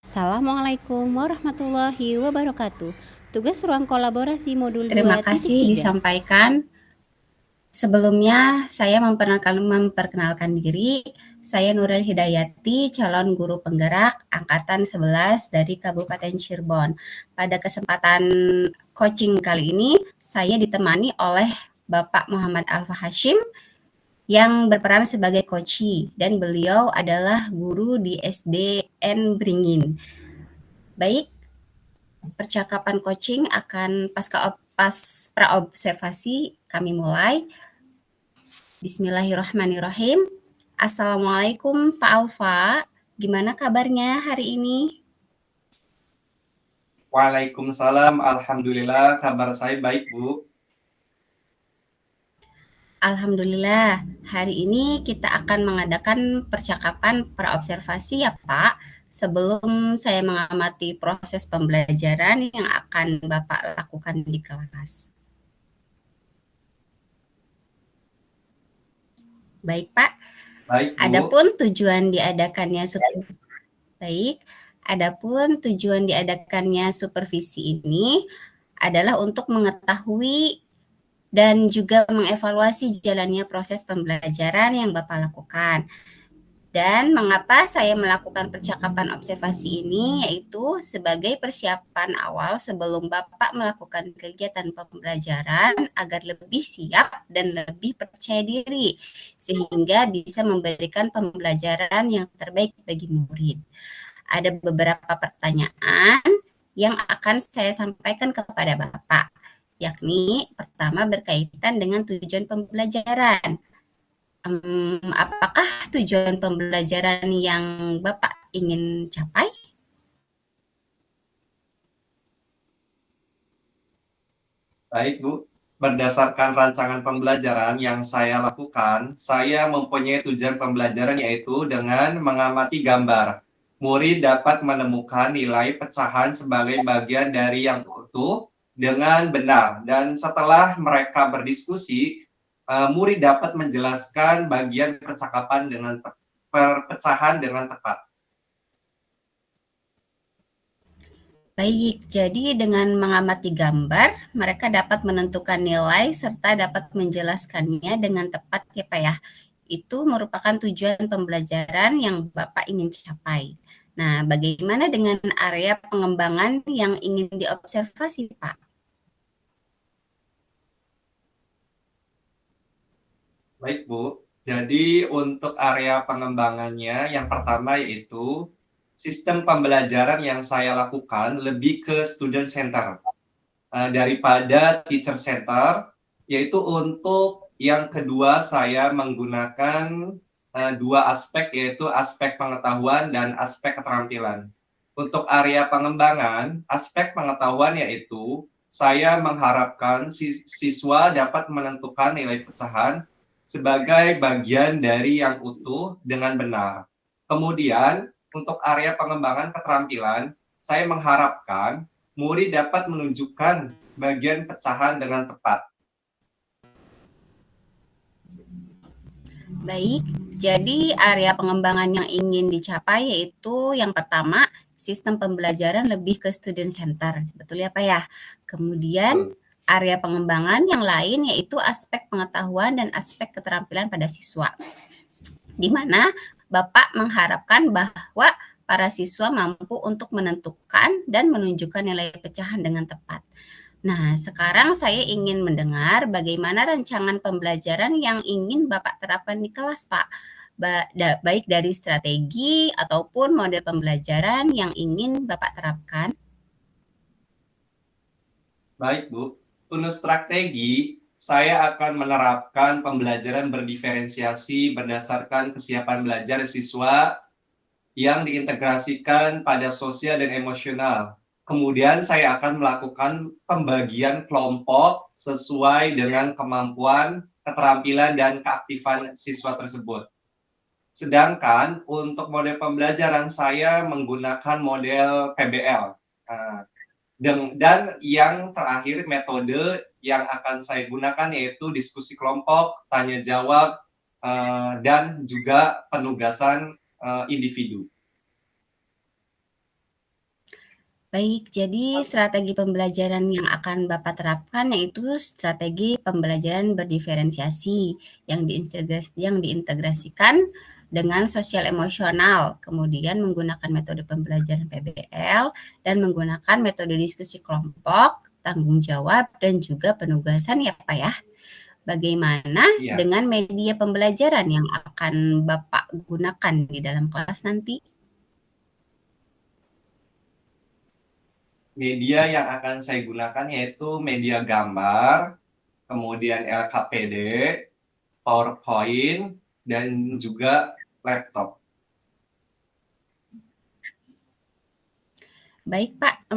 Assalamualaikum warahmatullahi wabarakatuh. Tugas ruang kolaborasi modul Terima 2.3. kasih disampaikan. Sebelumnya, saya memperkenalkan diri. Saya Nuril Hidayati, calon guru penggerak angkatan 11 dari Kabupaten Cirebon. Pada kesempatan coaching kali ini, saya ditemani oleh Bapak Muhammad Alfa Hashim yang berperan sebagai coachi dan beliau adalah guru di SDN Beringin. Baik, percakapan coaching akan pas praobservasi kami mulai. Bismillahirrahmanirrahim. Assalamualaikum Pak Alfa, gimana kabarnya hari ini? Waalaikumsalam, alhamdulillah kabar saya baik, Bu. Alhamdulillah, hari ini kita akan mengadakan percakapan praobservasi ya Pak, sebelum saya mengamati proses pembelajaran yang akan Bapak lakukan di kelas. Baik Pak, Baik, Bu. adapun tujuan diadakannya supervisi ini adalah untuk mengetahui dan juga mengevaluasi jalannya proses pembelajaran yang Bapak lakukan. Dan mengapa saya melakukan percakapan observasi ini, yaitu sebagai persiapan awal sebelum Bapak melakukan kegiatan pembelajaran agar lebih siap dan lebih percaya diri, sehingga bisa memberikan pembelajaran yang terbaik bagi murid. Ada beberapa pertanyaan yang akan saya sampaikan kepada Bapak, yakni pertama berkaitan dengan tujuan pembelajaran. Apakah tujuan pembelajaran yang Bapak ingin capai? Baik, Bu. Berdasarkan rancangan pembelajaran yang saya lakukan, saya mempunyai tujuan pembelajaran yaitu dengan mengamati gambar. Murid dapat menemukan nilai pecahan sebagai bagian dari yang utuh dengan benar. Dan setelah mereka berdiskusi, murid dapat menjelaskan bagian perpecahan dengan tepat. Baik, jadi dengan mengamati gambar, mereka dapat menentukan nilai serta dapat menjelaskannya dengan tepat ya Pak ya. Itu merupakan tujuan pembelajaran yang Bapak ingin capai. Nah, bagaimana dengan area pengembangan yang ingin diobservasi Pak? Baik, Bu. Jadi untuk area pengembangannya, yang pertama yaitu sistem pembelajaran yang saya lakukan lebih ke student center daripada teacher center, yaitu untuk yang kedua saya menggunakan dua aspek, yaitu aspek pengetahuan dan aspek keterampilan. Untuk area pengembangan, aspek pengetahuan yaitu saya mengharapkan siswa dapat menentukan nilai pecahan sebagai bagian dari yang utuh dengan benar. Kemudian, untuk area pengembangan keterampilan, saya mengharapkan murid dapat menunjukkan bagian pecahan dengan tepat. Baik, jadi area pengembangan yang ingin dicapai yaitu yang pertama, sistem pembelajaran lebih ke student center. Betul ya Pak ya? Kemudian area pengembangan yang lain yaitu aspek pengetahuan dan aspek keterampilan pada siswa. Di mana Bapak mengharapkan bahwa para siswa mampu untuk menentukan dan menunjukkan nilai pecahan dengan tepat. Nah, sekarang saya ingin mendengar bagaimana rancangan pembelajaran yang ingin Bapak terapkan di kelas, Pak. Baik dari strategi ataupun model pembelajaran yang ingin Bapak terapkan. Baik, Bu. Untuk strategi, saya akan menerapkan pembelajaran berdiferensiasi berdasarkan kesiapan belajar siswa yang diintegrasikan pada sosial dan emosional. Kemudian saya akan melakukan pembagian kelompok sesuai dengan kemampuan, keterampilan, dan keaktifan siswa tersebut. Sedangkan untuk model pembelajaran saya menggunakan model PBL. Dan yang terakhir metode yang akan saya gunakan yaitu diskusi kelompok, tanya jawab, dan juga penugasan individu. Baik, jadi strategi pembelajaran yang akan Bapak terapkan yaitu strategi pembelajaran berdiferensiasi yang diintegrasikan dengan sosial emosional, kemudian menggunakan metode pembelajaran PBL dan menggunakan metode diskusi kelompok, tanggung jawab, dan juga penugasan ya Pak ya. Bagaimana Iya, dengan media pembelajaran yang akan Bapak gunakan di dalam kelas nanti? media yang akan saya gunakan yaitu media gambar, kemudian LKPD, PowerPoint, dan juga laptop. Baik Pak,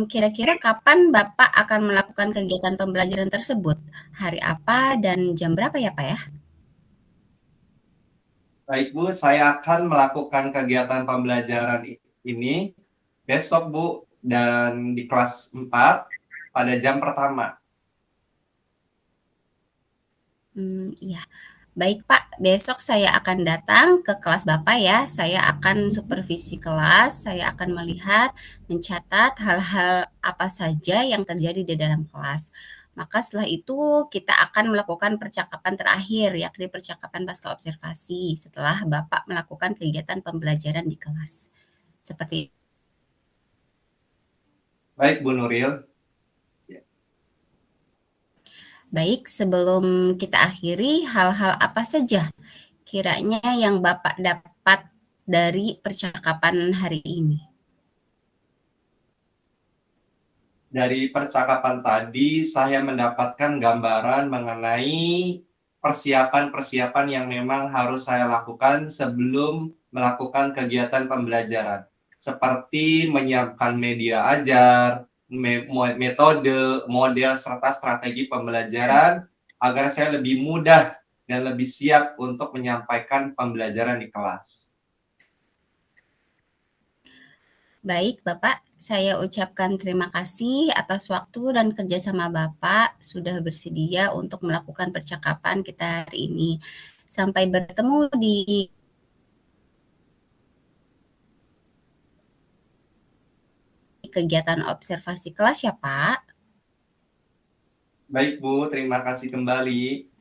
kira-kira kapan Bapak akan melakukan kegiatan pembelajaran tersebut? Hari apa dan jam berapa ya Pak ya? Baik Bu, saya akan melakukan kegiatan pembelajaran ini besok Bu, dan di kelas 4 pada jam pertama. Iya. Baik Pak, besok saya akan datang ke kelas Bapak ya. Saya akan supervisi kelas, saya akan melihat, mencatat hal-hal apa saja yang terjadi di dalam kelas. Maka setelah itu kita akan melakukan percakapan terakhir, yakni percakapan pasca observasi setelah Bapak melakukan kegiatan pembelajaran di kelas. Seperti Baik Bu Nuril. Baik, sebelum kita akhiri, hal-hal apa saja kiranya yang Bapak dapat dari percakapan hari ini? Dari percakapan tadi, saya mendapatkan gambaran mengenai persiapan-persiapan yang memang harus saya lakukan sebelum melakukan kegiatan pembelajaran. Seperti menyiapkan media ajar, metode, model, serta strategi pembelajaran agar saya lebih mudah dan lebih siap untuk menyampaikan pembelajaran di kelas. Baik, Bapak, saya ucapkan terima kasih atas waktu dan kerjasama Bapak sudah bersedia untuk melakukan percakapan kita hari ini. Sampai bertemu di kegiatan observasi kelas ya, Pak. Baik Bu, terima kasih kembali.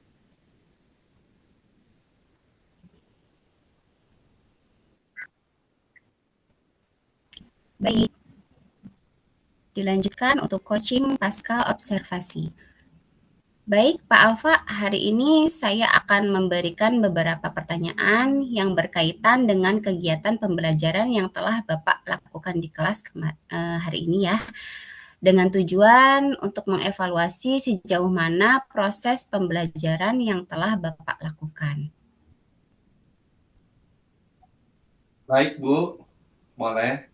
Baik, dilanjutkan untuk coaching pasca observasi. Baik, Pak Alfa, hari ini saya akan memberikan beberapa pertanyaan yang berkaitan dengan kegiatan pembelajaran yang telah Bapak lakukan di kelas hari ini ya, dengan tujuan untuk mengevaluasi sejauh mana proses pembelajaran yang telah Bapak lakukan. Baik Bu, boleh.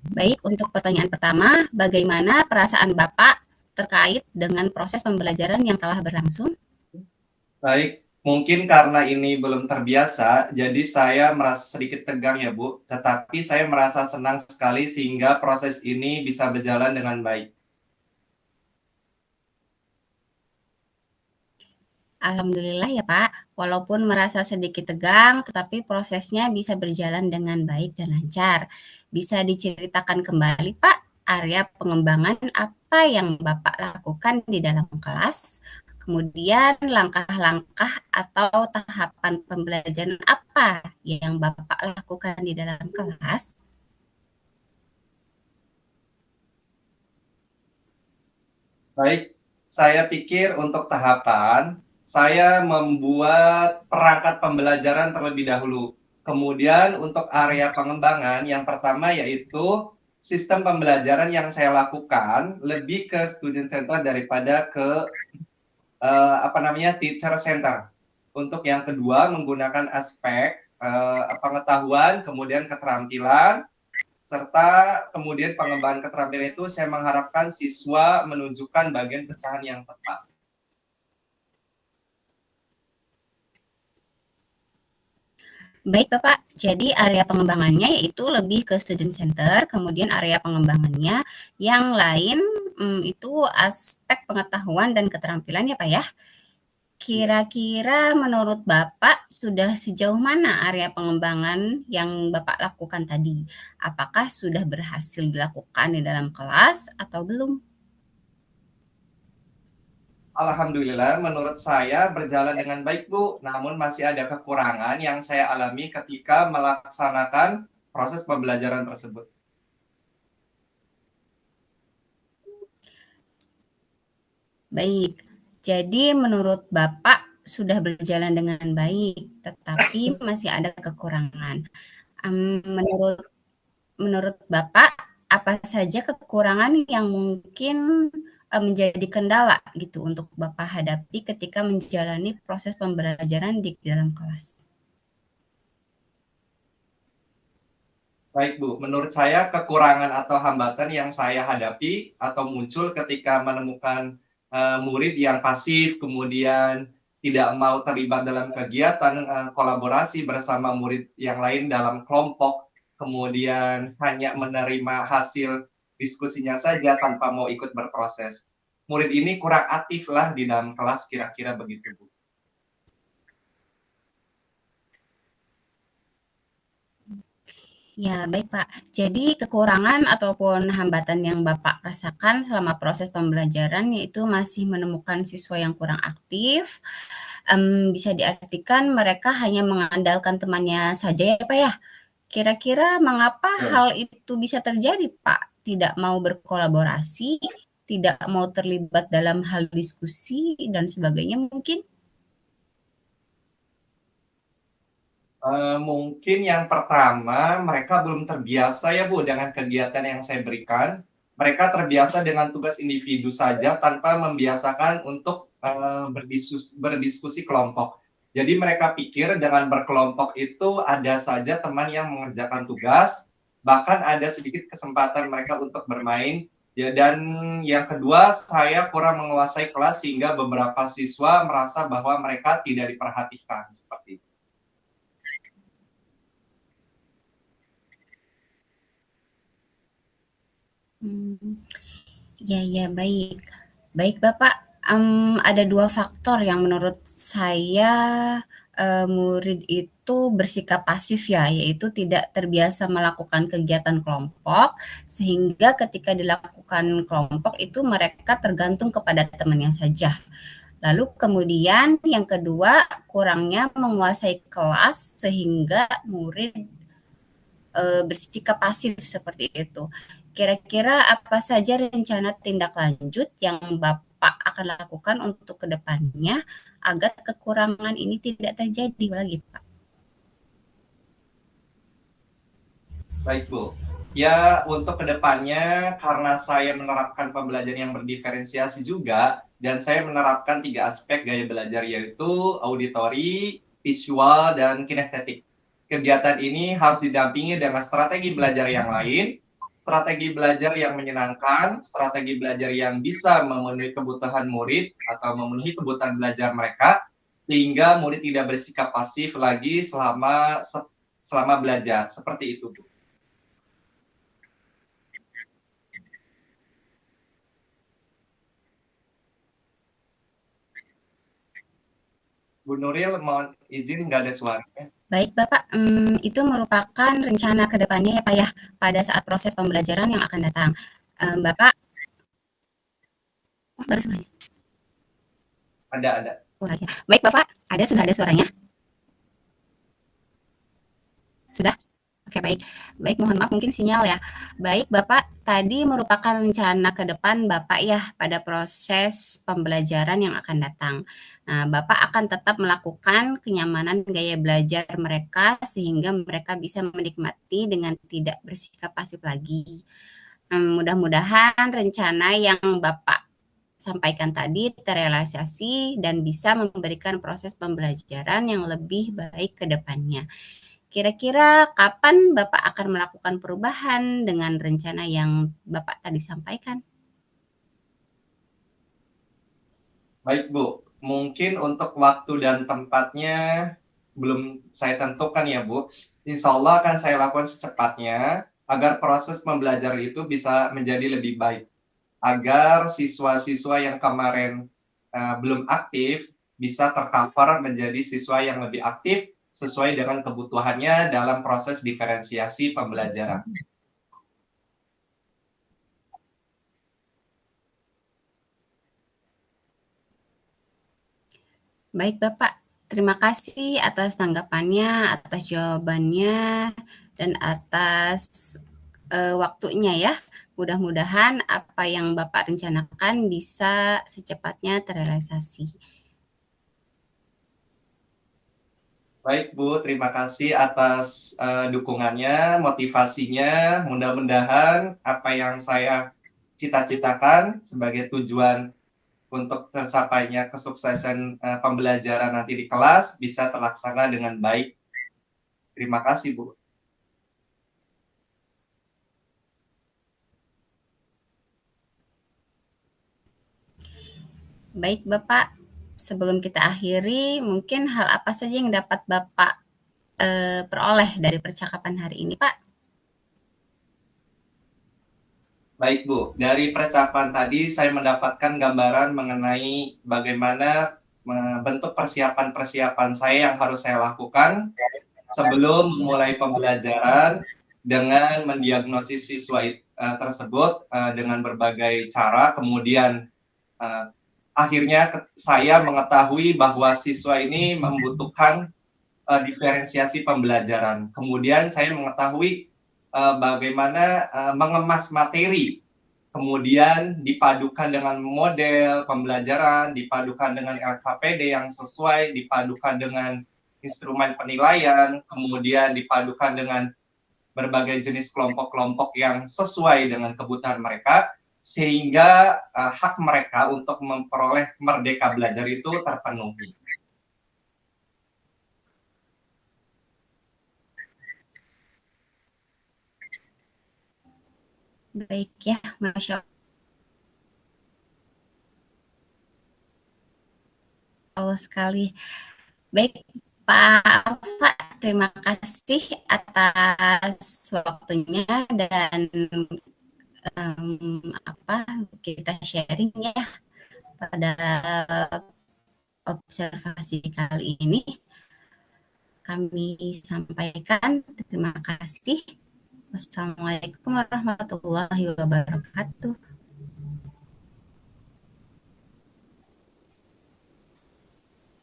Baik, untuk pertanyaan pertama, bagaimana perasaan Bapak terkait dengan proses pembelajaran yang telah berlangsung? Baik, mungkin karena ini belum terbiasa, jadi saya merasa sedikit tegang ya Bu, tetapi saya merasa senang sekali sehingga proses ini bisa berjalan dengan baik. Alhamdulillah ya Pak, walaupun merasa sedikit tegang, tetapi prosesnya bisa berjalan dengan baik dan lancar. Bisa diceritakan kembali Pak, area pengembangan apa yang Bapak lakukan di dalam kelas? Kemudian langkah-langkah atau tahapan pembelajaran apa yang Bapak lakukan di dalam kelas? Baik, saya pikir untuk tahapan, saya membuat perangkat pembelajaran terlebih dahulu. Kemudian untuk area pengembangan, yang pertama yaitu sistem pembelajaran yang saya lakukan lebih ke student center daripada ke teacher center. Untuk yang kedua menggunakan aspek pengetahuan, kemudian keterampilan, serta kemudian pengembangan keterampilan itu saya mengharapkan siswa menunjukkan bagian pecahan yang tepat. Baik Bapak, jadi area pengembangannya yaitu lebih ke student center, kemudian area pengembangannya yang lain itu aspek pengetahuan dan keterampilan ya Pak ya. Kira-kira menurut Bapak sudah sejauh mana area pengembangan yang Bapak lakukan tadi? Apakah sudah berhasil dilakukan di dalam kelas atau belum? Alhamdulillah, menurut saya berjalan dengan baik, Bu. Namun masih ada kekurangan yang saya alami ketika melaksanakan proses pembelajaran tersebut. Baik, jadi menurut Bapak sudah berjalan dengan baik, tetapi masih ada kekurangan. Menurut Bapak, apa saja kekurangan yang mungkin menjadi kendala gitu untuk Bapak hadapi ketika menjalani proses pembelajaran di dalam kelas? Baik, Bu. Menurut saya kekurangan atau hambatan yang saya hadapi atau muncul ketika menemukan murid yang pasif, kemudian tidak mau terlibat dalam kegiatan kolaborasi bersama murid yang lain dalam kelompok, kemudian hanya menerima hasil diskusinya saja tanpa mau ikut berproses. Murid ini kurang aktif lah di dalam kelas, kira-kira begitu, Bu. Ya, baik Pak. Jadi kekurangan ataupun hambatan yang Bapak rasakan selama proses pembelajaran yaitu masih menemukan siswa yang kurang aktif. Bisa diartikan mereka hanya mengandalkan temannya saja ya Pak ya. Kira-kira mengapa hal itu bisa terjadi Pak? Tidak mau berkolaborasi, tidak mau terlibat dalam hal diskusi dan sebagainya mungkin? Mungkin yang pertama, mereka belum terbiasa ya Bu dengan kegiatan yang saya berikan. Mereka terbiasa dengan tugas individu saja tanpa membiasakan untuk berdiskusi kelompok. Jadi mereka pikir dengan berkelompok itu ada saja teman yang mengerjakan tugas, bahkan ada sedikit kesempatan mereka untuk bermain. Ya, dan yang kedua, saya kurang menguasai kelas sehingga beberapa siswa merasa bahwa mereka tidak diperhatikan seperti itu. Ya, baik. Baik Bapak, ada 2 faktor yang menurut saya, murid itu bersikap pasif ya, yaitu tidak terbiasa melakukan kegiatan kelompok, sehingga ketika dilakukan kelompok itu mereka tergantung kepada temannya saja. Lalu kemudian yang kedua, kurangnya menguasai kelas sehingga murid bersikap pasif seperti itu. Kira-kira apa saja rencana tindak lanjut yang Bapak akan lakukan untuk kedepannya agar kekurangan ini tidak terjadi lagi, Pak? Baik, Bu. Ya, untuk kedepannya, karena saya menerapkan pembelajaran yang berdiferensiasi juga, dan saya menerapkan 3 aspek gaya belajar, yaitu auditori, visual, dan kinestetik. Kegiatan ini harus didampingi dengan strategi belajar yang lain, strategi belajar yang menyenangkan, strategi belajar yang bisa memenuhi kebutuhan murid atau memenuhi kebutuhan belajar mereka, sehingga murid tidak bersikap pasif lagi selama belajar. Seperti itu, Bu. Bu Nuril, mohon izin nggak ada suaranya. Baik Bapak, itu merupakan rencana ke depannya ya Pak ya, pada saat proses pembelajaran yang akan datang. Bapak oh nggak ada suaranya? Ada. Suaranya. Baik Bapak, sudah ada suaranya? Sudah? Oke baik. Baik, mohon maaf mungkin sinyal ya. Baik Bapak, tadi merupakan rencana ke depan Bapak ya pada proses pembelajaran yang akan datang. Nah, Bapak akan tetap melakukan kenyamanan gaya belajar mereka sehingga mereka bisa menikmati dengan tidak bersikap pasif lagi. Mudah-mudahan rencana yang Bapak sampaikan tadi terrealisasi dan bisa memberikan proses pembelajaran yang lebih baik ke depannya. Kira-kira kapan Bapak akan melakukan perubahan dengan rencana yang Bapak tadi sampaikan? Baik, Bu. Mungkin untuk waktu dan tempatnya belum saya tentukan ya, Bu. Insya Allah akan saya lakukan secepatnya agar proses pembelajaran itu bisa menjadi lebih baik. Agar siswa-siswa yang kemarin belum aktif bisa tercover menjadi siswa yang lebih aktif sesuai dengan kebutuhannya dalam proses diferensiasi pembelajaran. Baik Bapak, terima kasih atas tanggapannya, atas jawabannya, dan atas waktunya ya. Mudah-mudahan apa yang Bapak rencanakan bisa secepatnya terrealisasi. Baik Bu, terima kasih atas dukungannya, motivasinya. Mudah-mudahan apa yang saya cita-citakan sebagai tujuan untuk tersapainya kesuksesan pembelajaran nanti di kelas bisa terlaksana dengan baik. Terima kasih Bu. Baik Bapak, sebelum kita akhiri, mungkin hal apa saja yang dapat Bapak peroleh dari percakapan hari ini Pak? Baik Bu, dari percakapan tadi saya mendapatkan gambaran mengenai bagaimana bentuk persiapan-persiapan saya yang harus saya lakukan sebelum memulai pembelajaran dengan mendiagnosis siswa tersebut dengan berbagai cara, kemudian akhirnya saya mengetahui bahwa siswa ini membutuhkan diferensiasi pembelajaran. Kemudian saya mengetahui bagaimana mengemas materi, kemudian dipadukan dengan model pembelajaran, dipadukan dengan LKPD yang sesuai, dipadukan dengan instrumen penilaian, kemudian dipadukan dengan berbagai jenis kelompok-kelompok yang sesuai dengan kebutuhan mereka, sehingga hak mereka untuk memperoleh merdeka belajar itu terpenuhi. Baik ya, Masya Allah sekali. Baik Pak Alfa, terima kasih atas waktunya dan kita sharing ya pada observasi kali ini. Kami sampaikan terima kasih. Wassalamualaikum warahmatullahi wabarakatuh.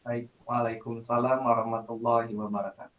Baik, Waalaikumsalam warahmatullahi wabarakatuh.